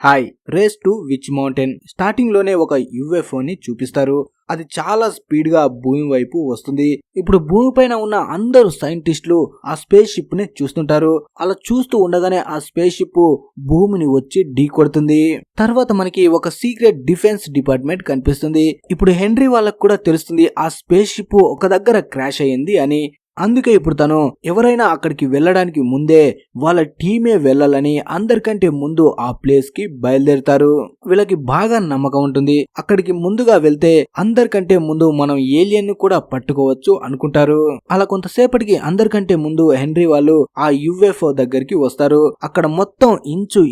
Hi race to which mountain starting లోనే ఒక యుఎఫ్ఓని చూపిస్తారు. అది చాలా స్పీడ్ గా భూమి వైపు వస్తుంది. ఇప్పుడు భూమి పైన ఉన్న అందరు సైంటిస్టులు ఆ స్పేస్ షిప్ ని చూస్తుంటారు. అలా చూస్తూ ఉండగానే ఆ స్పేస్ షిప్ భూమిని వచ్చి ఢీ కొడుతుంది. తర్వాత మనకి ఒక సీక్రెట్ డిఫెన్స్ డిపార్ట్మెంట్ కనిపిస్తుంది. ఇప్పుడు హెన్రీ వాళ్ళకు కూడా తెలుస్తుంది ఆ స్పేస్ షిప్ ఒక దగ్గర క్రాష్ అయ్యింది అని. అందుకే ఇప్పుడు తను ఎవరైనా అక్కడికి వెళ్ళడానికి ముందే వాళ్ళ టీమే వెళ్ళాలని అందరికంటే ముందు ఆ ప్లేస్ కి బయలుదేరుతారు. వీళ్ళకి బాగా నమ్మకం ఉంటుంది. అక్కడికి ముందుగా వెళ్తే అందరికంటే ముందు మనం ఏలియన్ ని కూడా పట్టుకోవచ్చు అనుకుంటారు. అలా కొంతసేపటికి అందరికంటే ముందు హెన్రీ వాళ్ళు ఆ యుఎఫ్ఓ దగ్గరికి వస్తారు. అక్కడ మొత్తం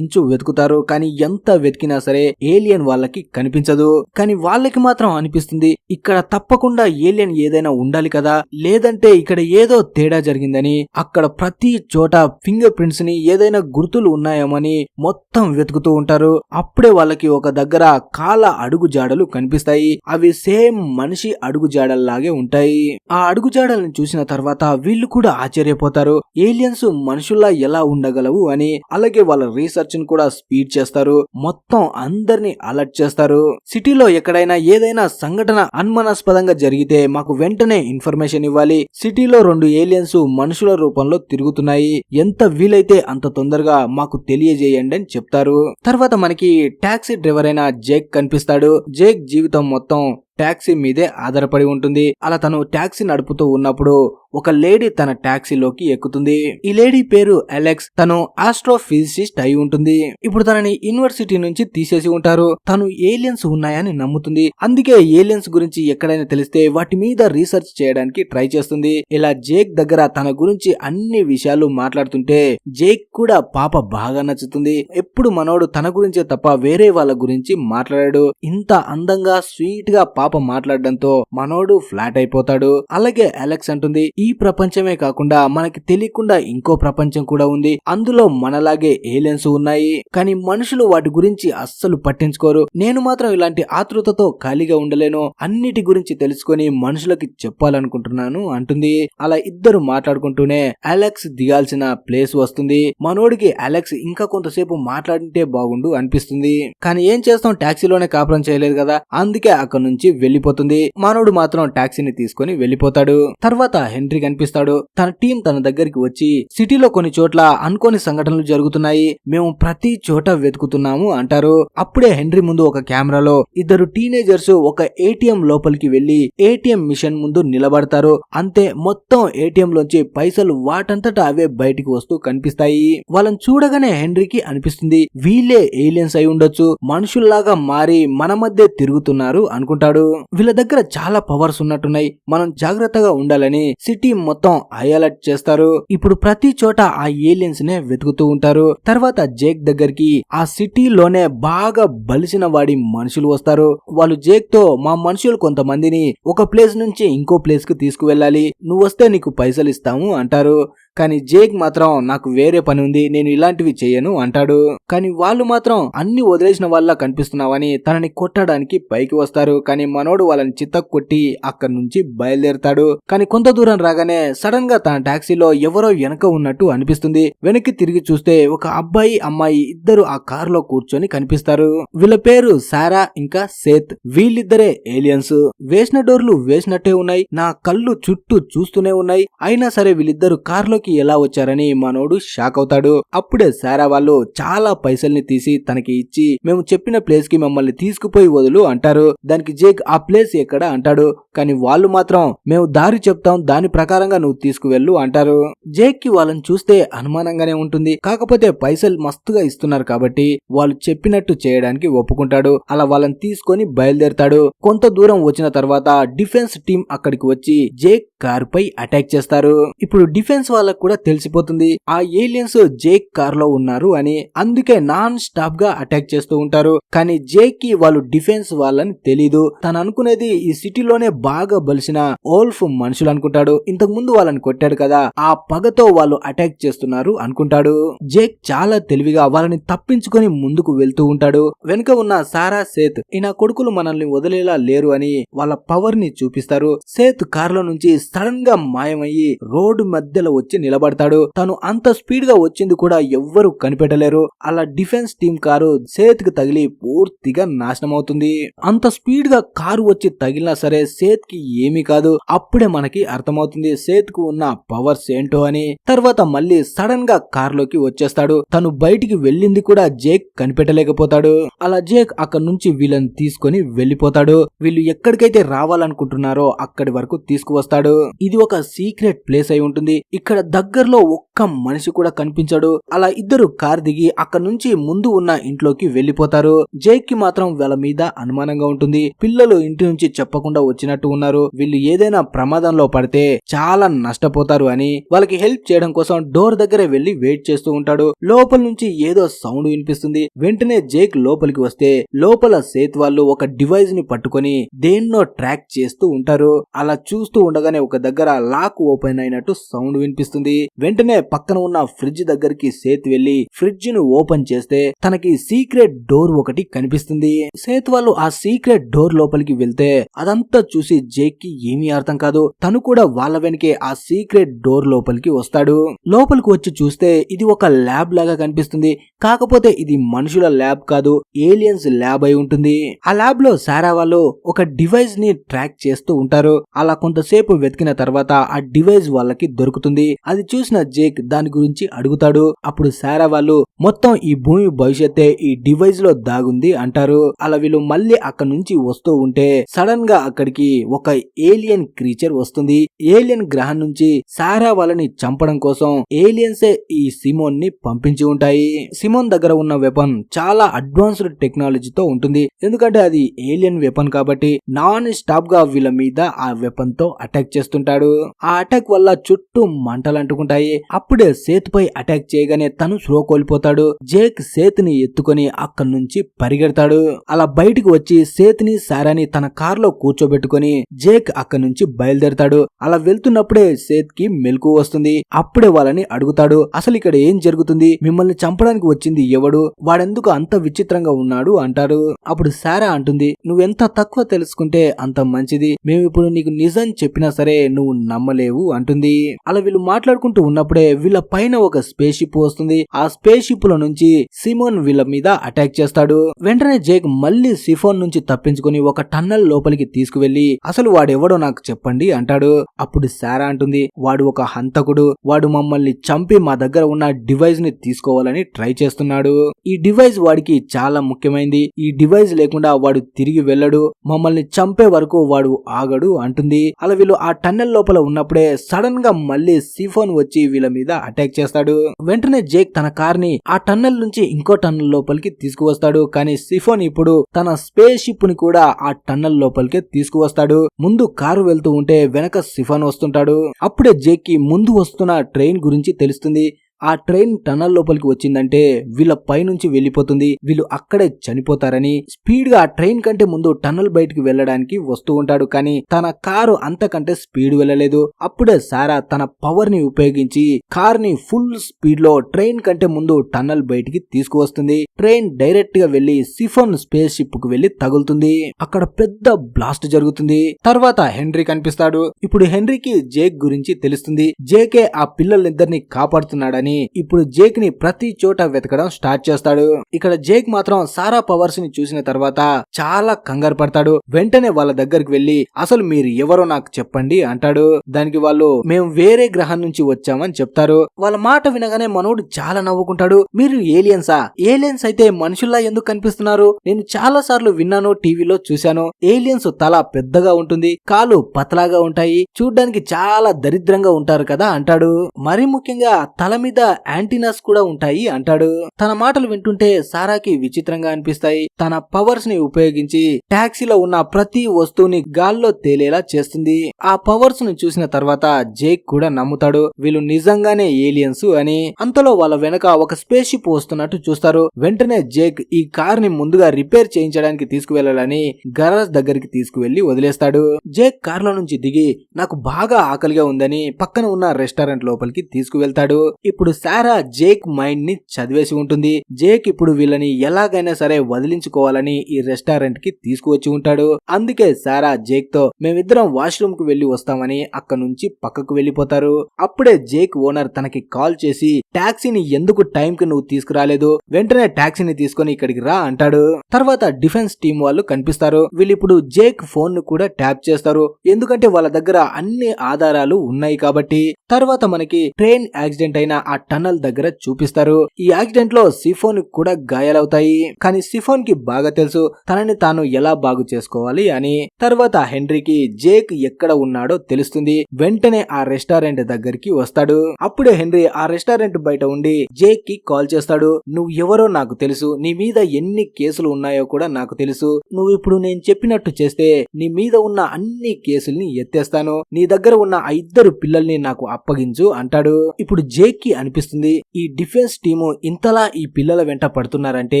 ఇంచు వెతుకుతారు. కానీ ఎంత వెతికినా సరే ఏలియన్ వాళ్ళకి కనిపించదు. కానీ వాళ్ళకి మాత్రం అనిపిస్తుంది ఇక్కడ తప్పకుండా ఏలియన్ ఏదైనా ఉండాలి కదా, లేదంటే ఇక్కడ ఏదో తేడా జరిగిందని. అక్కడ ప్రతి చోట ఫింగర్ ప్రింట్స్ ని ఏదైనా గుర్తులు ఉన్నాయేమని మొత్తం వెతుకుతూ ఉంటారు. అప్పుడే వాళ్ళకి ఒక దగ్గర కాళ్ళ అడుగు జాడలు కనిపిస్తాయి. అవి సేమ్ మనిషి అడుగు జాడల్లాగే ఉంటాయి. ఆ అడుగు జాడలను చూసిన తర్వాత వీళ్ళు కూడా ఆశ్చర్యపోతారు. ఏలియన్స్ మనుషుల్లా ఎలా ఉండగలవు అని. అలాగే వాళ్ళ రీసెర్చ్ ని కూడా స్పీడ్ చేస్తారు. మొత్తం అందరినీ అలర్ట్ చేస్తారు. సిటీలో ఎక్కడైనా ఏదైనా సంఘటన అనుమానాస్పదంగా జరిగితే మాకు వెంటనే ఇన్ఫర్మేషన్ ఇవ్వాలి. సిటీలో 2 ఏలియన్స్ మనుషుల రూపంలో తిరుగుతున్నాయి. ఎంత వీలైతే అంత తొందరగా మాకు తెలియజేయండి అని చెప్తారు. తర్వాత మనకి టాక్సీ డ్రైవర్ అయిన జేక్ కనిపిస్తాడు. జేక్ జీవితం మొత్తం టాక్సీ మీదే ఆధారపడి ఉంటుంది. అలా తను టాక్సీ నడుపుతూ ఉన్నప్పుడు ఒక లేడీ తన టాక్సీలోకి ఎక్కుతుంది. ఈ లేడీ పేరు అలెక్స్. తను ఆస్ట్రోఫిజిసిస్ట్ అయి ఉంటుంది. ఇప్పుడు తనని యూనివర్సిటీ నుంచి తీసేసి ఉంటారు. తను ఏలియన్స్ ఉన్నాయని నమ్ముతుంది. అందుకే ఏలియన్స్ గురించి ఎక్కడైనా తెలిస్తే వాటి మీద రీసెర్చ్ చేయడానికి ట్రై చేస్తుంది. ఇలా జేక్ దగ్గర తన గురించి అన్ని విషయాలు మాట్లాడుతుంటే జేక్ కూడా పాప బాగా నచ్చుతుంది. ఎప్పుడు మనోడు తన గురించే తప్ప వేరే వాళ్ళ గురించి మాట్లాడాడు. ఇంత అందంగా స్వీట్ గా పాప మాట్లాడడంతో మనోడు ఫ్లాట్ అయిపోతాడు. అలాగే అలెక్స్ అంటుంది ఈ ప్రపంచమే కాకుండా మనకి తెలియకుండా ఇంకో ప్రపంచం కూడా ఉంది. అందులో మనలాగే ఏలియన్స్ ఉన్నాయి. కానీ మనుషులు వాటి గురించి అస్సలు పట్టించుకోరు. నేను మాత్రం ఇలాంటి ఆతృతతో ఖాళీగా ఉండలేను. అన్నిటి గురించి తెలుసుకొని మనుషులకి చెప్పాలనుకుంటున్నాను అంటుంది. అలా ఇద్దరు మాట్లాడుకుంటూనే అలెక్స్ దిగాల్సిన ప్లేస్ వస్తుంది. మనోడికి అలెక్స్ ఇంకా కొంతసేపు మాట్లాడితే బాగుండు అనిపిస్తుంది. కానీ ఏం చేస్తాం, టాక్సీలోనే కాపురం చేయలేదు కదా, అందుకే అక్కడ నుంచి వెళ్లిపోతుంది. మనోడు మాత్రం టాక్సీని తీసుకొని వెళ్లిపోతాడు. తర్వాత హెన్రీ కనిపిస్తాడు. తన టీం తన దగ్గరికి వచ్చి సిటీలో కొన్ని చోట్ల అనుకోని సంఘటనలు జరుగుతున్నాయి, మేము ప్రతి చోట వెతుకుతున్నాము అంటారు. అప్పుడే హెన్రీ ముందు ఒక కెమెరాలో ఇద్దరు టీనేజర్స్ ఒక ఏటీఎం లోపలికి వెళ్లి ఏటీఎం మిషన్ ముందు నిలబడతారు. అంతే, మొత్తం ఏటీఎం లోంచి పైసలు వాటంతటా అవే బయటికి వస్తూ కనిపిస్తాయి. వాళ్ళని చూడగానే హెన్రీకి అనిపిస్తుంది వీళ్ళే ఏలియన్స్ అయి ఉండొచ్చు, మనుషుల్లాగా మారి మన మధ్య తిరుగుతున్నారు అనుకుంటాడు. వీళ్ళ దగ్గర చాలా పవర్స్ ఉన్నట్టున్నాయి, మనం జాగ్రత్తగా ఉండాలని సిటీ మొత్తం హై అలర్ట్ చేస్తారు. ఇప్పుడు ప్రతి చోట ఆ ఏలియన్స్ నే వెతుకుతూ ఉంటారు. తర్వాత జేక్ దగ్గరికి ఆ సిటీలోనే బాగా బలిసిన వాడి మనుషులు వస్తారు. వాళ్ళు జేక్ తో మా మనుషులు కొంతమందిని ఒక ప్లేస్ నుంచి ఇంకో ప్లేస్ కు తీసుకువెళ్ళాలి, నువ్వు వస్తే నీకు పైసలు ఇస్తాము అంటారు. కానీ జేక్ మాత్రం నాకు వేరే పని ఉంది, నేను ఇలాంటివి చెయ్యను అంటాడు. కానీ వాళ్ళు మాత్రం అన్ని వదిలేసిన వాళ్ళ కనిపిస్తున్నావని తనని కొట్టడానికి పైకి వస్తారు. కానీ మనోడు వాళ్ళని చిత్తకు కొట్టి అక్కడి నుంచి బయలుదేరుతాడు. కానీ కొంత దూరం రాగానే సడన్ గా తన టాక్సీలో ఎవరో వెనక ఉన్నట్టు అనిపిస్తుంది. వెనక్కి తిరిగి చూస్తే ఒక అబ్బాయి అమ్మాయి ఇద్దరు ఆ కారులో కూర్చొని కనిపిస్తారు. వీళ్ళ పేరు సారా ఇంకా సేత్. వీళ్ళిద్దరే ఏలియన్స్. వేసిన డోర్లు వేసినట్టే ఉన్నాయి, నా కళ్ళు చుట్టూ చూస్తూనే ఉన్నాయి. అయినా సరే వీళ్ళిద్దరు కారులో ఎలా వచ్చారని మనోడు షాక్ అవుతాడు. అప్పుడే సారా వాళ్ళు చాలా పైసల్ని తీసి తనకి ఇచ్చి మేము చెప్పిన ప్లేస్ కి మమ్మల్ని తీసుకుపోయి వదులు అంటారు. దానికి జేక్ ఆ ప్లేస్ ఎక్కడ అంటాడు. కానీ వాళ్ళు మాత్రం మేము దారి చెప్తాం, దాని ప్రకారంగా నువ్వు తీసుకువెళ్ళు అంటారు. జేక్ కి వాళ్ళని చూస్తే అనుమానంగానే ఉంటుంది. కాకపోతే పైసలు మస్తుగా ఇస్తున్నారు కాబట్టి వాళ్ళు చెప్పినట్టు చేయడానికి ఒప్పుకుంటాడు. అలా వాళ్ళని తీసుకొని బయలుదేరుతాడు. కొంత దూరం వచ్చిన తర్వాత డిఫెన్స్ టీం అక్కడికి వచ్చి జేక్ కార్ పై అటాక్ చేస్తారు. ఇప్పుడు డిఫెన్స్ వాళ్ళకు కూడా తెలిసిపోతుంది ఆ ఏలియన్స్ జేక్ కార్ లో ఉన్నారు అని. అందుకే నాన్ స్టాప్ గా అటాక్ చేస్తూ ఉంటారు. కానీ జేక్ కి వాళ్ళు డిఫెన్స్ వాళ్ళని తెలీదు. తను అనుకునేది ఈ సిటీలోనే బాగా బలిసిన ఓల్ఫ్ మనుషులు అనుకుంటాడు. ఇంతకు ముందు వాళ్ళని కొట్టాడు కదా, ఆ పగతో వాళ్ళు అటాక్ చేస్తున్నారు అనుకుంటాడు. జేక్ చాలా తెలివిగా వాళ్ళని తప్పించుకొని ముందుకు వెళ్తూ ఉంటాడు. వెనుక ఉన్న సారా సేత్ ఈ నా కొడుకులు మనల్ని వదిలేలా లేరు అని వాళ్ళ పవర్ ని చూపిస్తారు. సేత్ కార్ లో నుంచి సడన్ గా మాయమయ్యి రోడ్డు మధ్యలో వచ్చి నిలబడతాడు. తను అంత స్పీడ్ గా వచ్చింది కూడా ఎవ్వరు కనిపెట్టలేరు. అలా డిఫెన్స్ టీం కారు సేత్ కి తగిలి పూర్తిగా నాశనం అవుతుంది. అంత స్పీడ్ గా కారు వచ్చి తగిలినా సరే సేత్ కి ఏమీ కాదు. అప్పుడే మనకి అర్థమవుతుంది సేత్ కు ఉన్న పవర్స్ ఏంటో అని. తర్వాత మళ్ళీ సడన్ గా కారులోకి వచ్చేస్తాడు. తను బయటికి వెళ్ళింది కూడా జేక్ కనిపెట్టలేకపోతాడు. అలా జేక్ అక్కడి నుంచి వీళ్ళని తీసుకొని వెళ్లిపోతాడు. వీళ్ళు ఎక్కడికైతే రావాలనుకుంటున్నారో అక్కడి వరకు తీసుకువస్తాడు. ఇది ఒక సీక్రెట్ ప్లేస్ అయి ఉంటుంది. ఇక్కడ దగ్గరలో ఒక్క మనిషి కూడా కనిపించాడు. అలా ఇద్దరు కార్ దిగి అక్కడి నుంచి ముందు ఉన్న ఇంట్లోకి వెళ్లిపోతారు. జేక్ కి మాత్రం వీళ్ళ మీద అనుమానంగా ఉంటుంది. పిల్లలు ఇంటి నుంచి చెప్పకుండా వచ్చినట్టు ఉన్నారు. వీళ్ళు ఏదైనా ప్రమాదంలో పడితే చాలా నష్టపోతారు అని వాళ్ళకి హెల్ప్ చేయడం కోసం డోర్ దగ్గర వెళ్లి వెయిట్ చేస్తూ ఉంటాడు. లోపల నుంచి ఏదో సౌండ్ వినిపిస్తుంది. వెంటనే జేక్ లోపలికి వస్తే లోపల సేత్ వాళ్ళు ఒక డివైస్ ని పట్టుకొని దేన్నో ట్రాక్ చేస్తూ ఉంటారు. అలా చూస్తూ ఉండగానే ఒక దగ్గర లాక్ ఓపెన్ అయినట్టు సౌండ్ వినిపిస్తుంది. వెంటనే పక్కన ఉన్న ఫ్రిడ్జ్ దగ్గరికి సేత్ వెళ్లి ఫ్రిడ్జ్ ను ఓపెన్ చేస్తే తనకి సీక్రెట్ డోర్ ఒకటి కనిపిస్తుంది. సేత్ వాళ్ళు ఆ సీక్రెట్ డోర్ లోపలికి వెళ్తే అదంతా చూసి జేక్ కి ఏమీ అర్థం కాదు. తను కూడా వాళ్ళ వెనకే ఆ సీక్రెట్ డోర్ లోపలికి వస్తాడు. లోపలికి వచ్చి చూస్తే ఇది ఒక ల్యాబ్ లాగా కనిపిస్తుంది. కాకపోతే ఇది మనుషుల ల్యాబ్ కాదు, ఏలియన్స్ ల్యాబ్ అయి ఉంటుంది. ఆ ల్యాబ్ లో సారా వాళ్ళు ఒక డివైస్ ని ట్రాక్ చేస్తూ ఉంటారు. అలా కొంతసేపు వెతికిన తర్వాత ఆ డివైస్ వాళ్ళకి దొరుకుతుంది. అది చూసిన జేక్ దాని గురించి అడుగుతాడు. అప్పుడు సారా వాళ్ళు మొత్తం ఈ భూమి భవిష్యత్తే ఈ డివైస్ లో దాగుంది అంటారు. అలా వీళ్ళు మళ్ళీ అక్కడ నుంచి వస్తూ ఉంటే సడన్ గా అక్కడికి ఒక ఏలియన్ క్రీచర్ వస్తుంది. ఏలియన్ గ్రహం నుంచి సారా వాళ్ళని చంపడం కోసం ఏలియన్సే ఈ సిమోన్ ని పంపించి ఉంటాయి. సిమోన్ దగ్గర ఉన్న వెపన్ చాలా అడ్వాన్స్డ్ టెక్నాలజీతో ఉంటుంది. ఎందుకంటే అది ఏలియన్ వెపన్ కాబట్టి నాన్ స్టాప్ గా వీళ్ళ మీద ఆ వెపన్ తో అటాక్ చేస్తుంటాడు. ఆ అటాక్ వల్ల చుట్టూ మంటలు అంటుకుంటాయి. అప్పుడే సేత్ పై అటాక్ చేయగానే తను స్లో కోల్పోతాడు. జేక్ సేత్ ని ఎత్తుకొని అక్కడి నుంచి పరిగెడతాడు. అలా బయటికి వచ్చి సేత్ ని సారాని తన కార్ లో కూర్చోబెట్టుకుని జేక్ అక్కడి నుంచి బయలుదేరతాడు. అలా వెళ్తున్నప్పుడే సేత్ కి మెలకు వస్తుంది. అప్పుడే వాళ్ళని అడుగుతాడు, అసలు ఇక్కడ ఏం జరుగుతుంది, మిమ్మల్ని చంపడానికి వచ్చింది ఎవడు, వాడెందుకు అంత విచిత్రంగా ఉన్నాడు అంటారు. అప్పుడు సారా అంటుంది, నువ్వెంత తక్కువ తెలుసుకుంటే అంత మంచిది, మేము ఇప్పుడు నీకు నిజం చెప్పినా సరే నువ్వు నమ్మలేవు అంటుంది. అలా వీళ్ళు మాట్లాడుకుంటూ ఉన్నప్పుడే వీళ్ళ పైన ఒక స్పేస్ షిప్ వస్తుంది. ఆ స్పేస్ షిప్ లో నుంచి సిమోన్ వీళ్ళ మీద అటాక్ చేస్తాడు. వెంటనే జేక్ మళ్ళీ సిఫోన్ నుంచి తప్పించుకుని ఒక టన్నల్ లోపలికి తీసుకువెళ్లి అసలు వాడెవడో నాకు చెప్పండి అంటాడు. అప్పుడు సారా అంటుంది, వాడు ఒక హంతకుడు, వాడు మమ్మల్ని చంపి మా దగ్గర ఉన్న డివైస్ ని తీసుకోవాలని ట్రై చేస్తున్నాడు. ఈ డివైస్ వాడికి చాలా ముఖ్యమైంది. ఈ డివైస్ లేకుండా వాడు తిరిగి వెళ్ళడు, మమ్మల్ని చంపే వరకు వాడు ఆగడు అంటుంది. అలా వీళ్ళు ఆ టన్నెల్ లోపల ఉన్నప్పుడే సడన్ గా మళ్ళీ సిఫోన్ వచ్చి వీళ్ళ మీద అటాక్ చేస్తాడు. వెంటనే జేక్ తన కార్ ని ఆ టన్నెల్ నుంచి ఇంకో టన్నెల్ లోపలికి తీసుకువస్తాడు. కానీ సిఫోన్ ఇప్పుడు తన స్పేస్ షిప్ ని కూడా ఆ టన్నెల్ లోపలికి తీసుకువస్తాడు. ముందు కారు వెళ్తూ ఉంటే వెనక సిఫోన్ వస్తుంటాడు. అప్పుడే జేక్ కి ముందు వస్తున్న ట్రైన్ గురించి తెలుస్తుంది. ఆ ట్రైన్ టన్నల్ లోపలికి వచ్చిందంటే వీళ్ళ పైనుంచి వెళ్లిపోతుంది, వీళ్ళు అక్కడే చనిపోతారని స్పీడ్ గా ఆ ట్రైన్ కంటే ముందు టన్నల్ బయటికి వెళ్లడానికి వస్తూ ఉంటాడు. కానీ తన కారు అంతకంటే స్పీడ్ వెళ్ళలేదు. అప్పుడే సారా తన పవర్ ని ఉపయోగించి కార్ ని ఫుల్ స్పీడ్ లో ట్రైన్ కంటే ముందు టన్నల్ బయటికి తీసుకువస్తుంది. ట్రైన్ డైరెక్ట్ గా వెళ్లి సిఫోన్ స్పేస్ షిప్ కు వెళ్లి తగులుతుంది. అక్కడ పెద్ద బ్లాస్ట్ జరుగుతుంది. తర్వాత హెన్రీ కనిపిస్తాడు. ఇప్పుడు హెన్రీకి జేక్ గురించి తెలుస్తుంది. జేకే ఆ పిల్లలిద్దరిని కాపాడుతున్నాడని ఇప్పుడు జేక్ ని ప్రతి చోట వెతకడం స్టార్ట్ చేస్తాడు. ఇక్కడ జేక్ మాత్రం సారా పవర్స్ ని చూసిన తర్వాత చాలా కంగారు పడతాడు. వెంటనే వాళ్ళ దగ్గరికి వెళ్లి అసలు మీరు ఎవరో నాకు చెప్పండి అంటాడు. దానికి వాళ్ళు మేము వేరే గ్రహం నుంచి వచ్చామని చెప్తారు. వాళ్ళ మాట వినగానే మనోడు చాలా నవ్వుకుంటాడు. మీరు ఏలియన్సా? ఏలియన్స్ అయితే మనుషుల్లా ఎందుకు కనిపిస్తున్నారు? నేను చాలా సార్లు విన్నాను, టీవీలో చూశాను. ఏలియన్స్ తల పెద్దగా ఉంటుంది, కాలు పతలాగా ఉంటాయి, చూడ్డానికి చాలా దరిద్రంగా ఉంటారు కదా అంటాడు. మరీ ముఖ్యంగా తల మీద యాంటీనాస్ కూడా ఉంటాయి అంటాడు. తన మాటలు వింటుంటే సారాకి విచిత్రంగా అనిపిస్తాయి. తన పవర్స్ ని ఉపయోగించి టాక్సీలో ఉన్న ప్రతి వస్తువుని గాల్లో తేలేలా చేస్తుంది. ఆ పవర్స్ ను చూసిన తర్వాత జేక్ కూడా నమ్ముతాడు వీళ్ళు నిజంగానే ఏలియన్స్ అని. అంతలో వాళ్ళ వెనక ఒక స్పేస్ షిప్ వస్తున్నట్టు చూస్తారు. వెంటనే జేక్ ఈ కార్ ని ముందుగా రిపేర్ చేయించడానికి తీసుకువెళ్లాలని గరాజ్ దగ్గరికి తీసుకువెళ్లి వదిలేస్తాడు. జేక్ కార్ లో నుంచి దిగి నాకు బాగా ఆకలిగా ఉందని పక్కన ఉన్న రెస్టారెంట్ లోపలికి తీసుకువెళ్తాడు. ఇప్పుడు ఇప్పుడు సారా జేక్ మైండ్ ని చదివేసి ఉంటుంది. జేక్ ఇప్పుడు వీళ్ళని ఎలాగైనా సరే వదిలించుకోవాలని ఈ రెస్టారెంట్ కి తీసుకువచ్చి ఉంటాడు. అందుకే సారా జేక్ తో మేమిద్దరం వాష్రూమ్ కు వెళ్లి వస్తామని అక్కడ నుంచి పక్కకు వెళ్లిపోతారు. అప్పుడే జేక్ ఓనర్ తనకి కాల్ చేసి టాక్సీని ఎందుకు టైం కి నువ్వు తీసుకురాలేదు, వెంటనే టాక్సీని తీసుకొని ఇక్కడికి రా అంటాడు. తర్వాత డిఫెన్స్ టీం వాళ్ళు కనిపిస్తారు. వీళ్ళిప్పుడు జేక్ ఫోన్ ను కూడా ట్యాప్ చేస్తారు, ఎందుకంటే వాళ్ళ దగ్గర అన్ని ఆధారాలు ఉన్నాయి కాబట్టి. తర్వాత మనకి ట్రైన్ యాక్సిడెంట్ అయిన ఆ టన్నల్ దగ్గర చూపిస్తారు. ఈ యాక్సిడెంట్ లో సిఫోన్ కూడా గాయాలవుతాయి. కానీ సిఫోన్ కి బాగా తెలుసు తనని తాను ఎలా బాగు చేసుకోవాలి అని. తర్వాత హెన్రీకి జేక్ ఎక్కడ ఉన్నాడో తెలుస్తుంది. వెంటనే ఆ రెస్టారెంట్ దగ్గరికి వస్తాడు. అప్పుడే హెన్రీ ఆ రెస్టారెంట్ బయట ఉండి జేక్ కి కాల్ చేస్తాడు. నువ్వు ఎవరో నాకు తెలుసు, నీ మీద ఎన్ని కేసులు ఉన్నాయో కూడా నాకు తెలుసు. నువ్వు ఇప్పుడు నేను చెప్పినట్టు చేస్తే నీ మీద ఉన్న అన్ని కేసుల్ని ఎత్తేస్తాను. నీ దగ్గర ఉన్న ఆ 2 పిల్లల్ని నాకు అప్పగించు అంటాడు. ఇప్పుడు జేక్ కి అనిపిస్తుంది ఈ డిఫెన్స్ టీము ఇంతలా ఈ పిల్లల వెంట పడుతున్నారంటే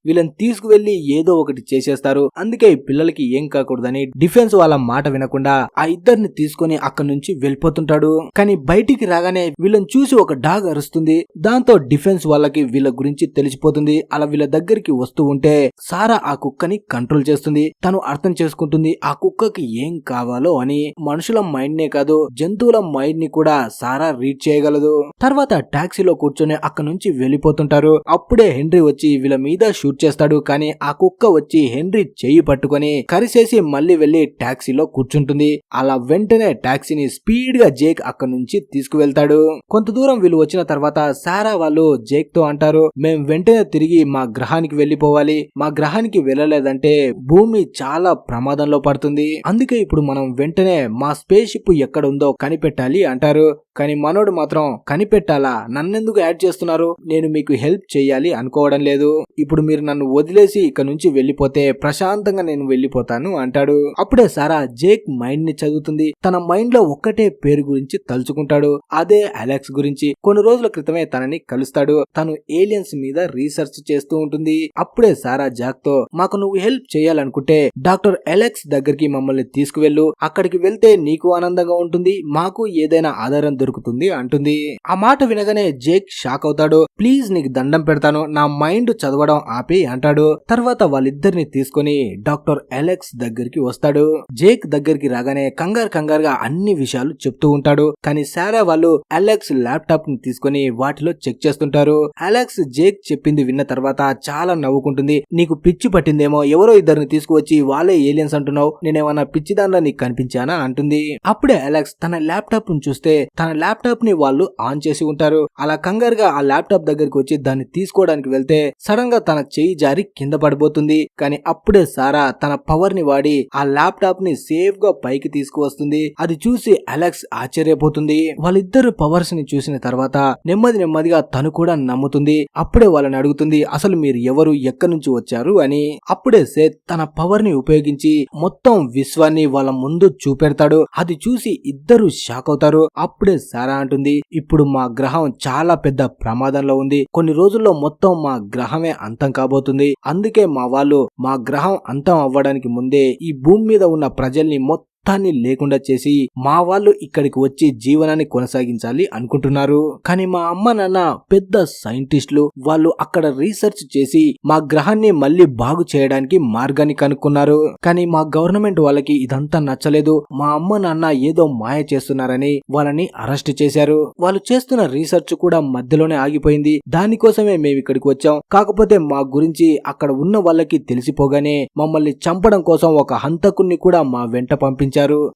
వీళ్ళని తీసుకువెళ్లి ఏదో ఒకటి చేసేస్తారు. అందుకే ఈ పిల్లలకి ఏం కాకూడదని డిఫెన్స్ వాళ్ళ మాట వినకుండా ఆ 2 తీసుకొని అక్కడి నుంచి వెళ్ళిపోతుంటాడు. కానీ బయటికి రాగానే వీళ్ళని చూసి ఒక డాగ్ అరుస్తుంది. దాంతో డిఫెన్స్ వాళ్ళకి వీళ్ళ గురించి తెలిసిపోతుంది. అలా వీళ్ళ దగ్గరికి వస్తూ ఉంటే సారా ఆ కుక్కని కంట్రోల్ చేస్తుంది. తను అర్థం చేసుకుంటుంది ఆ కుక్కకి ఏం కావాలో అని. మనుషుల మైండ్ నే కాదు జంతువుల మైండ్ ని కూడా సారా రీడ్ చేయగలదు. తర్వాత టాక్సీలో కూర్చొని అక్కడ నుంచి వెళ్ళిపోతుంటారు. అప్పుడే హెన్రీ వచ్చి వీళ్ళ మీద షూట్ చేస్తాడు. కానీ ఆ కుక్క వచ్చి హెన్రీ చెయ్యి పట్టుకొని కరిసేసి మళ్ళీ వెళ్లి టాక్సీలో కూర్చుంటుంది. అలా వెంటనే టాక్సీని స్పీడ్ గా జేక్ అక్కడ నుంచి తీసుకువెళ్తాడు. కొంత దూరం వీళ్ళు వచ్చిన తర్వాత సారా వాళ్ళు జేక్ తో అంటారు, మేం వెంటనే తిరిగి మా గ్రహానికి వెళ్లిపోవాలి. మా గ్రహానికి వెళ్ళలేదంటే భూమి చాలా ప్రమాదంలో పడుతుంది. అందుకే ఇప్పుడు మనం వెంటనే మా స్పేస్ షిప్ ఎక్కడ ఉందో కనిపెట్టాలి అంటారు. కానీ మనోడు మాత్రం కనిపెట్టాలా, నన్నెందుకు యాడ్ చేస్తున్నారు, నేను మీకు హెల్ప్ చెయ్యాలి అనుకోవడం లేదు. ఇప్పుడు మీరు నన్ను వదిలేసి ఇక్కడ నుంచి వెళ్లిపోతే ప్రశాంతంగా నేను వెళ్లిపోతాను అంటాడు. అప్పుడే సారా జేక్ మైండ్ ని చదువుతుంది. తన మైండ్ లో ఒక్కటే పేరు గురించి తలుచుకుంటాడు, అదే అలెక్స్ గురించి. కొన్ని రోజుల క్రితమే తనని కలుస్తాడు. తను ఏలియన్స్ మీద రీసెర్చ్ చేస్తూ ఉంటుంది. అప్పుడే సారా జాక్ తో మాకు నువ్వు హెల్ప్ చేయాలనుకుంటే డాక్టర్ అలెక్స్ దగ్గరికి మమ్మల్ని తీసుకువెళ్ళు. అక్కడికి వెళ్తే నీకు ఆనందంగా ఉంటుంది, మాకు ఏదైనా ఆధారం దొరుకుతుంది అంటుంది. ఆ మాట వినగానే జేక్ షాక్ అవుతాడు. ప్లీజ్ నీకు దండం పెడతాను, నా మైండ్ చదవడం ఆపి అంటాడు. తర్వాత వాళ్ళిద్దరిని తీసుకొని డాక్టర్ అలెక్స్ దగ్గరికి వస్తాడు. జేక్ దగ్గరికి రాగానే కంగారుగా అన్ని విషయాలు చెప్తూ ఉంటాడు. కానీ సారా వాళ్ళు అలెక్స్ ల్యాప్టాప్ ని తీసుకొని వాటిలో చెక్ చేస్తుంటారు. అలెక్స్ జేక్ చెప్పింది విన్న తర్వాత చాలా నవ్వుకుంటుంది. నీకు పిచ్చి పట్టిందేమో, ఎవరో 2 తీసుకువచ్చి వాళ్ళే ఏలియన్స్ అంటున్నావు, నేనేమన్నా పిచ్చి దానిలో నీకు కనిపించానా అంటుంది. అప్పుడే అలెక్స్ తన ల్యాప్టాప్ ని చూస్తే తన ల్యాప్టాప్ ని వాళ్ళు ఆన్ చేసి ఉంటారు. అలా కంగారుగా ఆ ల్యాప్టాప్ దగ్గరికి వచ్చి దాన్ని తీసుకోవడానికి వెళ్తే సడన్ గా తన చెయ్యి జారి కింద పడిపోతుంది. కానీ అప్పుడే సారా తన పవర్ ని వాడి ఆ ల్యాప్టాప్ ని సేఫ్ గా పైకి తీసుకువస్తుంది. అది చూసి అలెక్స్ ఆశ్చర్యపోతుంది. వాళ్ళిద్దరు పవర్స్ ని చూసిన తర్వాత నెమ్మదిగా తను కూడా నమ్ముతుంది. అప్పుడే వాళ్ళని అడుగుతుంది, అసలు మీరు ఎవరు, ఎక్కడి నుంచి వచ్చారు అని. అప్పుడే సేత్ తన పవర్ ని ఉపయోగించి మొత్తం విశ్వాన్ని వాళ్ళ ముందు చూపెడతాడు. అది చూసి ఇద్దరు షాక్ అవుతారు. అప్పుడే సారా అంటుంది, ఇప్పుడు మా గ్రహం చాలా పెద్ద ప్రమాదంలో ఉంది. కొన్ని రోజుల్లో మొత్తం మా గ్రహమే అంతం కాబోతుంది. అందుకే మా వాళ్ళు మా గ్రహం అంతం అవ్వడానికి ముందే ఈ భూమి మీద ఉన్న ప్రజల్ని మొత్తాన్ని లేకుండా చేసి మా వాళ్ళు ఇక్కడికి వచ్చి జీవనాన్ని కొనసాగించాలి అనుకుంటున్నారు. కానీ మా అమ్మ నాన్న పెద్ద సైంటిస్టులు, వాళ్ళు అక్కడ రీసెర్చ్ చేసి మా గ్రహాన్ని మళ్ళీ బాగు చేయడానికి మార్గాన్ని కనుక్కున్నారు. కానీ మా గవర్నమెంట్ వాళ్ళకి ఇదంతా నచ్చలేదు. మా అమ్మ నాన్న ఏదో మాయ చేస్తున్నారని వాళ్ళని అరెస్ట్ చేశారు. వాళ్ళు చేస్తున్న రీసెర్చ్ కూడా మధ్యలోనే ఆగిపోయింది. దానికోసమే మేము ఇక్కడికి వచ్చాం. కాకపోతే మా గురించి అక్కడ ఉన్న వాళ్ళకి తెలిసిపోగానే మమ్మల్ని చంపడం కోసం ఒక హంతకుణ్ణి కూడా మా వెంట పంపించారు.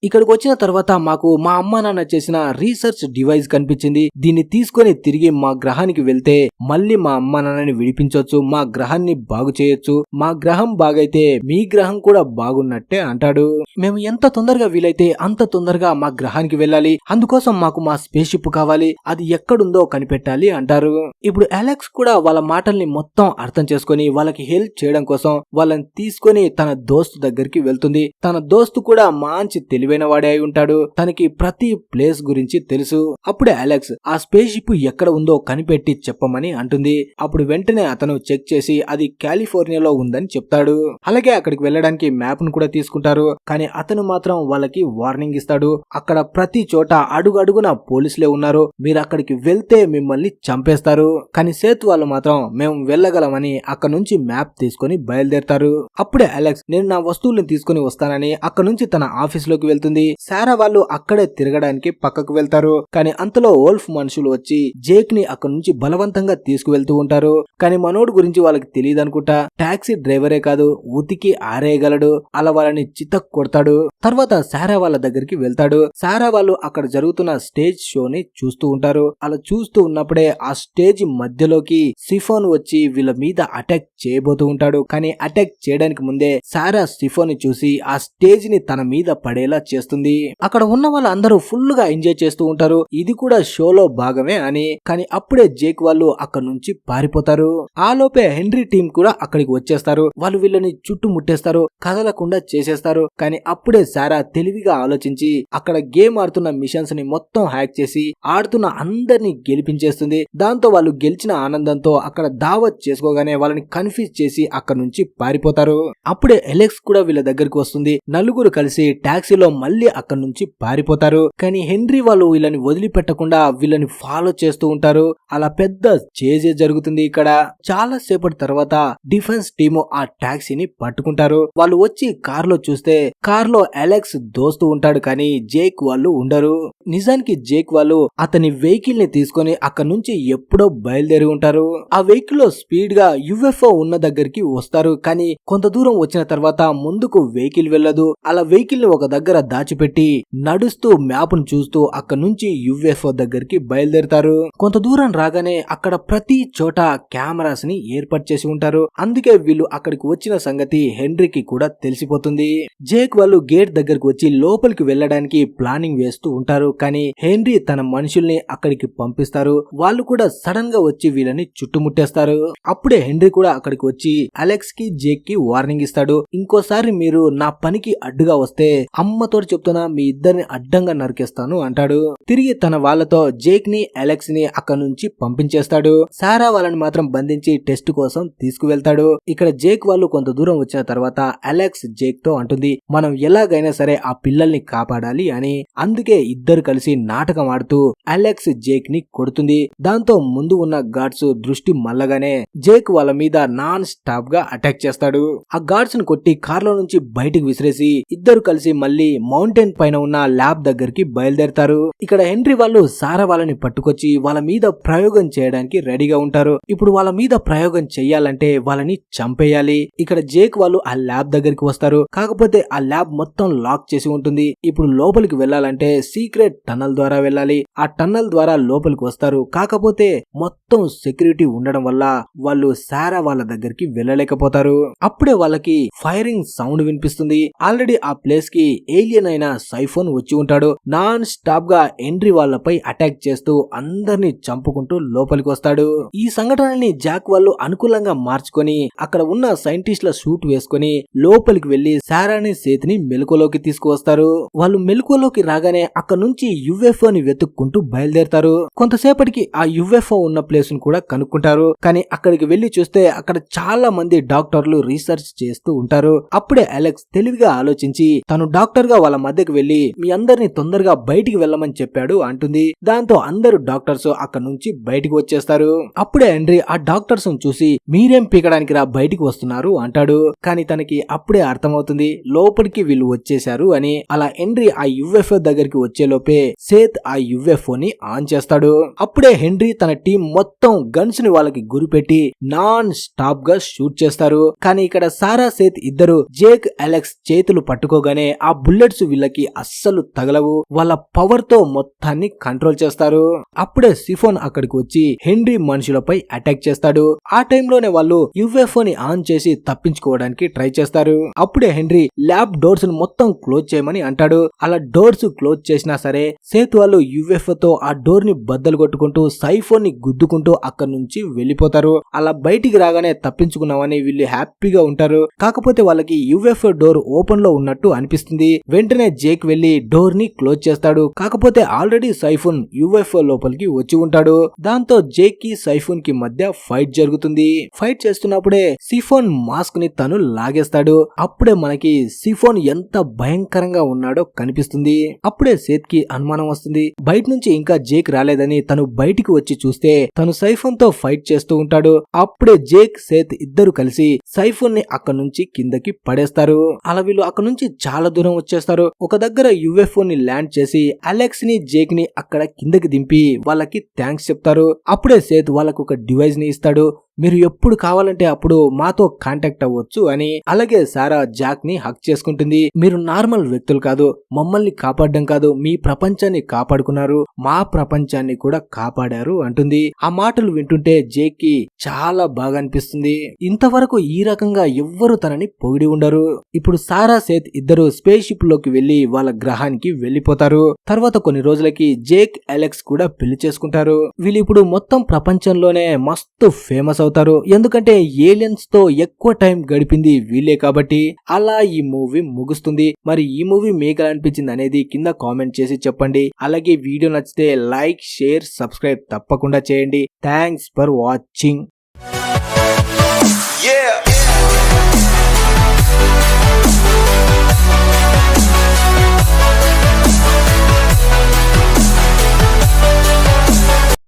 ఇక్కడికి వచ్చిన తర్వాత మాకు మా అమ్మ నాన్న చేసిన రీసెర్చ్ డివైస్ కనిపించింది. దీన్ని తీసుకొని తిరిగి మా గ్రహానికి వెళ్తే మళ్ళీ మా అమ్మ నాన్నని విడిపించవచ్చు, మా గ్రహాన్ని బాగు చేయొచ్చు. మా గ్రహం బాగైతే మీ గ్రహం కూడా బాగున్నట్టే అంటాడు. మేము ఎంత తొందరగా వీలైతే అంత తొందరగా మా గ్రహానికి వెళ్ళాలి. అందుకోసం మాకు మా స్పేస్ షిప్ కావాలి, అది ఎక్కడుందో కనిపెట్టాలి అంటారు. ఇప్పుడు అలెక్స్ కూడా వాళ్ళ మాటల్ని మొత్తం అర్థం చేసుకొని వాళ్ళకి హెల్ప్ చేయడం కోసం వాళ్ళని తీసుకొని తన దోస్తు దగ్గరికి వెళ్తుంది. తన దోస్తు కూడా మంచి తెలివైన వాడే అయి ఉంటాడు. తనకి ప్రతి ప్లేస్ గురించి తెలుసు. అప్పుడే అలెక్స్ ఆ స్పేస్ షిప్ ఎక్కడ ఉందో కనిపెట్టి చెప్పమని అంటుంది. అప్పుడు వెంటనే అతను చెక్ చేసి అది కాలిఫోర్నియాలో ఉందని చెప్తాడు. అలాగే అక్కడికి వెళ్ళడానికి మ్యాప్ ను కూడా తీసుకుంటారు. కానీ అతను మాత్రం వాళ్ళకి వార్నింగ్ ఇస్తాడు. అక్కడ ప్రతి చోట అడుగడుగున పోలీసులే ఉన్నారు, మీరు అక్కడికి వెళ్తే మిమ్మల్ని చంపేస్తారు. కానీ సేత్ వాళ్ళు మాత్రం మేము వెళ్ళగలమని అక్కడ నుంచి మ్యాప్ తీసుకుని బయలుదేరతారు. అప్పుడే అలెక్స్ నేను నా వస్తువులను తీసుకుని వస్తానని అక్కడ నుంచి తన ఆఫీస్ లోకి వెళ్తుంది. సారా వాళ్ళు అక్కడే తిరగడానికి పక్కకు వెళ్తారు. కానీ అంతలో వోల్ఫ్ మనుషులు వచ్చి జేక్ ని అక్కడ నుంచి బలవంతంగా తీసుకువెళ్తూ ఉంటారు. కానీ మనోడు గురించి వాళ్ళకి తెలియదు అనుకుంటా. టాక్సీ డ్రైవరే కాదు, ఉతికి ఆరేయగలడు. అలా వాళ్ళని చితక్ కొడతాడు. తర్వాత సారా వాళ్ళ దగ్గరికి వెళ్తాడు. సారా వాళ్ళు అక్కడ జరుగుతున్న స్టేజ్ షోని చూస్తూ ఉంటారు. అలా చూస్తూ ఉన్నప్పుడే ఆ స్టేజ్ మధ్యలోకి సిఫోన్ వచ్చి వీళ్ళ మీద అటాక్ చేయబోతూ ఉంటాడు. కానీ అటాక్ చేయడానికి ముందే సారా సిఫోన్ ని చూసి ఆ స్టేజ్ ని తన మీద పడేలా చేస్తుంది. అక్కడ ఉన్న వాళ్ళందరూ ఫుల్ గా ఎంజాయ్ చేస్తూ ఉంటారు, ఇది కూడా షోలో భాగమే అని. కానీ అప్పుడే జేక్ వాళ్ళు అక్కడ నుంచి పారిపోతారు. ఆ లోపే హెన్రీ టీం కూడా అక్కడికి వచ్చేస్తారు. వాళ్ళు వీళ్ళని చుట్టుముట్టేస్తారు, కదలకుండా చేసేస్తారు. కానీ అప్పుడే సారా తెలివిగా ఆలోచించి అక్కడ గేమ్ ఆడుతున్న మిషన్స్ ని మొత్తం హ్యాక్ చేసి ఆడుతున్న అందరినీ గెలిపించేస్తుంది. దాంతో వాళ్ళు గెలిచిన ఆనందంతో అక్కడ దావత్ చేసుకోగానే వాళ్ళని కన్ఫ్యూజ్ చేసి అక్కడ నుంచి పారిపోతారు. అప్పుడే ఎలెక్స్ కూడా వీళ్ళ దగ్గరికి వస్తుంది. నలుగురు కలిసి టాక్సీలో మళ్ళీ అక్కడ నుంచి పారిపోతారు. కానీ హెన్రీ వాళ్ళు వీళ్ళని వదిలిపెట్టకుండా వీళ్ళని ఫాలో చేస్తూ ఉంటారు. అలా పెద్ద చేజే జరుగుతుంది. ఇక్కడ చాలా సేపటి తర్వాత డిఫెన్స్ టీము ఆ టాక్సీని పట్టుకుంటారు. వాళ్ళు వచ్చి కార్ లో చూస్తే కార్ లో అలెక్స్ దోస్తూ ఉంటాడు, కానీ జేక్ వాళ్ళు ఉండరు. నిజానికి జేక్ వాళ్ళు అతని వెహికల్ ని తీసుకొని అక్కడ నుంచి ఎప్పుడో బయలుదేరి ఉంటారు. ఆ వెహికల్ లో స్పీడ్ గా యుఎఫ్ఓ ఉన్న దగ్గరికి వస్తారు. కానీ కొంత దూరం వచ్చిన తర్వాత ముందుకు వెహికల్ వెళ్ళదు. అలా వెహికల్ ని ఒక దగ్గర దాచిపెట్టి నడుస్తూ మ్యాప్ ను చూస్తూ అక్కడ నుంచి యుఎఫ్ఓ దగ్గరికి బయలుదేరుతారు. కొంత దూరం రాగానే అక్కడ ప్రతి చోట కెమెరాస్ ని ఏర్పాటు చేసి ఉంటారు. అందుకే వీళ్ళు అక్కడికి వచ్చిన సంగతి హెన్రీకి కూడా తెలిసిపోతుంది. జేక్ వాళ్ళు గేట్ దగ్గరకు వచ్చి లోపలికి వెళ్ళడానికి ప్లానింగ్ వేస్తూ ఉంటారు. కానీ హెన్రీ తన మనుషుల్ని అక్కడికి పంపిస్తారు. వాళ్ళు కూడా సడన్ గా వచ్చి వీళ్ళని చుట్టుముట్టేస్తారు. అప్పుడే హెన్రీ కూడా అక్కడికి వచ్చి అలెక్స్ కి జేక్ కి వార్నింగ్ ఇస్తాడు. ఇంకోసారి మీరు నా పనికి అడ్డుగా వస్తే అమ్మతో చెప్తున్నా మీ ఇద్దరిని అడ్డంగా నరికేస్తాను అంటాడు. తిరిగి తన వాళ్ళతో జేక్ ని అలెక్స్ ని అక్కడ నుంచి పంపించేస్తాడు. సారా వాళ్ళని మాత్రం బంధించి టెస్ట్ కోసం తీసుకువెళ్తాడు. ఇక్కడ జేక్ వాళ్ళు కొంత దూరం వచ్చిన తర్వాత అలెక్స్ జేక్ తో అంటుంది, మనం ఎలాగైనా సరే ఆ పిల్లల్ని కాపాడాలి అని. అందుకే ఇద్దరు కలిసి నాటకం ఆడుతూ అలెక్స్ జేక్ ని కొడుతుంది. దాంతో ముందు ఉన్న గార్డ్స్ దృష్టి మల్లగానే జేక్ వాళ్ళ మీద నాన్ స్టాప్ గా అటాక్ చేస్తాడు. ఆ గార్డ్స్ ని కొట్టి కార్లో నుంచి బయటికి విసిరేసి ఇద్దరు కలిసి మళ్ళీ మౌంటైన్ పైన ఉన్న ల్యాబ్ దగ్గరికి బయలుదేరతారు. ఇక్కడ హెన్రీ వాళ్ళు సారా వాళ్ళని పట్టుకొచ్చి వాళ్ళ మీద ప్రయోగం చేయడానికి రెడీగా ఉంటారు. ఇప్పుడు వాళ్ళ మీద ప్రయోగం చెయ్యాలంటే వాళ్ళని చంపేయాలి. ఇక్కడ జేక్ వాళ్ళు ఆ ల్యాబ్ దగ్గరికి వస్తారు. కాకపోతే ఆ ల్యాబ్ మొత్తం లాక్ చేసి ఉంటుంది. ఇప్పుడు లోపలికి వెళ్ళాలంటే సీక్రెట్ టన్నల్ ద్వారా వెళ్ళాలి. ఆ టన్నల్ ద్వారా లోపలికి వస్తారు. కాకపోతే మొత్తం సెక్యూరిటీ ఉండడం వల్ల వాళ్ళు సారా వాళ్ళ దగ్గరికి వెళ్ళలేకపోతారు. అప్పుడే వాళ్ళకి ఫైరింగ్ సౌండ్ వినిపిస్తుంది. ఆల్రెడీ ఆ ప్లేస్ కి ఏలియన్ అయిన సైఫోన్ వచ్చి ఉంటాడు. నాన్ స్టాప్ గా హెన్రీ వాళ్ళపై అటాక్ చేస్తూ అందరినీ చంపుకుంటూ లోపలికి వస్తాడు. ఈ సంఘటనని జాక్ వాళ్ళు అనుకూలంగా మార్చుకొని అక్కడ ఉన్న సైంటిస్టుల సూట్ వేసుకొని లోపలికి వెళ్లి సారాని సేతిని మెలకులోకి తీసుకువస్తారు. వాళ్ళు మెలకులోకి రాగానే అక్కడ నుంచి యుఎఫ్ఓ ని వెతుక్కుంటూ బయలుదేరతారు. కొంతసేపటికి ఆ యుఎఫ్ఓ ఉన్న ప్లేస్ ను కూడా కనుక్కుంటారు. కానీ అక్కడికి వెళ్లి చూస్తే అక్కడ చాలా మంది డాక్టర్లు రీసెర్చ్ చేస్తూ ఉంటారు. అప్పుడే అలెక్స్ తెలివిగా ఆలోచించి తను డాక్టర్ గా వాళ్ళ మధ్యకి వెళ్లి మీ అందరినీ తొందరగా బయటికి వెళ్ళమని చెప్పాడు అంటుంది. దాంతో అందరు డాక్టర్స్ అక్కడ నుంచి బయటికి వచ్చేస్తారు. అప్పుడే హెన్రీ ఆ డాక్టర్స్ చూసి మీరేం పీకడానికి రా బయటికి వస్తున్నారు అంటాడు. కానీ తనకి అప్పుడే అర్థమవుతుంది లోపలికి వీళ్ళు వచ్చేశారు అని. అలా హెన్రీ ఆ యుఎఫ్ఓ దగ్గరికి వచ్చేలోపే సేత్ ఆ యుఎఫ్ఓ ని ఆన్ చేస్తాడు. అప్పుడే హెన్రీ తన టీం మొత్తం గన్స్ ని వాళ్ళకి గురిపెట్టి నాన్ స్టాప్ గా షూట్ చేస్తారు. కానీ ఇక్కడ సారా సేత్ ఇద్దరు జేక్ అలెక్స్ చేతులు పట్టుకోగానే ఆ బుల్లెట్స్ వీళ్ళకి అస్సలు తగలవు. వాళ్ళ పవర్ తో మొత్తాన్ని కంట్రోల్ చేస్తారు. అప్పుడే సిఫోన్ అక్కడికి వచ్చి హెన్రీ మనుషులపై అటాక్ చేస్తాడు. ఆ టైంలోనే వాళ్ళు యుఎఫ్ఓ ని ఆన్ చేసి తప్పించుకోవడానికి ట్రై చేస్తారు. అప్పుడే హెన్రీ ల్యాబ్ డోర్స్ ను మొత్తం క్లోజ్ చేయమని అంటాడు. అలా డోర్స్ క్లోజ్ చేసినా సరే సేత్ వాళ్ళు యుఎఫ్ఓ తో ఆ డోర్ ని బద్దలు కొట్టుకుంటూ సైఫోన్ ని గుద్దుకుంటూ అక్కడ నుంచి వెళ్లిపోతారు. అలా బయటికి రాగానే తప్పించుకున్నామని వీళ్ళు హ్యాపీగా ఉంటారు. కాకపోతే వాళ్ళకి యుఎఫ్ఓ డోర్ ఓపెన్ లో ఉన్నట్టు అనిపిస్తుంది. కనిపిస్తుంది. వెంటనే జేక్ వెళ్లి డోర్ ని క్లోజ్ చేస్తాడు. కాకపోతే ఆల్రెడీ సైఫోన్ యుఎఫ్ఓ లోపలికి వచ్చి ఉంటాడు. దాంతో జేక్ కి సైఫోన్ కి మధ్య ఫైట్ జరుగుతుంది. ఫైట్ చేస్తున్నప్పుడే సిఫోన్ మాస్క్ ని తను లాగేస్తాడు. అప్పుడే మనకి సిఫోన్ ఎంత భయంకరంగా ఉన్నాడో కనిపిస్తుంది. అప్పుడే సేత్ కి అనుమానం వస్తుంది. బయట నుంచి ఇంకా జేక్ రాలేదని తను బయటికి వచ్చి చూస్తే తను సైఫోన్ తో ఫైట్ చేస్తూ ఉంటాడు. అప్పుడే జేక్ సేత్ ఇద్దరు కలిసి సైఫోన్ ని అక్కడి నుంచి కిందకి పడేస్తారు. అలా వీళ్ళు అక్కడ నుంచి చాలా దూరం వచ్చేస్తారు. ఒక దగ్గర యుఎఫ్ఓ ని ల్యాండ్ చేసి అలెక్స్ ని జేక్ ని అక్కడ కిందకి దింపి వాళ్ళకి థ్యాంక్స్ చెప్తారు. అప్పుడే సేత్ వాళ్ళకు ఒక డివైస్ ని ఇస్తాడు. మీరు ఎప్పుడు కావాలంటే అప్పుడు మాతో కాంటాక్ట్ అవ్వచ్చు అని. అలాగే సారా జాక్ ని హక్ చేసుకుంటుంది. మీరు నార్మల్ వ్యక్తులు కాదు, మమ్మల్ని కాపాడడం కాదు, మీ ప్రపంచాన్ని కాపాడుకున్నారు, మా ప్రపంచాన్ని కూడా కాపాడారు అంటుంది. ఆ మాటలు వింటుంటే జేక్ కి చాలా బాగా అనిపిస్తుంది. ఇంతవరకు ఈ రకంగా ఎవ్వరు తనని పొగిడి ఉండరు. ఇప్పుడు సారా సేత్ ఇద్దరు స్పేస్ షిప్ లోకి వెళ్లి వాళ్ళ గ్రహానికి వెళ్లిపోతారు. తర్వాత కొన్ని రోజులకి జేక్ అలెక్స్ కూడా పెళ్లి చేసుకుంటారు. వీళ్ళు ఇప్పుడు మొత్తం ప్రపంచంలోనే మస్తు ఫేమస్ అవుతారు. ఎందుకంటే ఏలియన్స్ తో ఎక్కువ టైం గడిపింది వీళ్ళే కాబట్టి. అలా ఈ మూవీ ముగుస్తుంది. మరి ఈ మూవీ మీకు ఎలా అనిపించింది అనేది కింద కామెంట్ చేసి చెప్పండి. అలాగే వీడియో నచ్చితే లైక్, షేర్, సబ్స్క్రైబ్ తప్పకుండా చేయండి. Thanks for watching.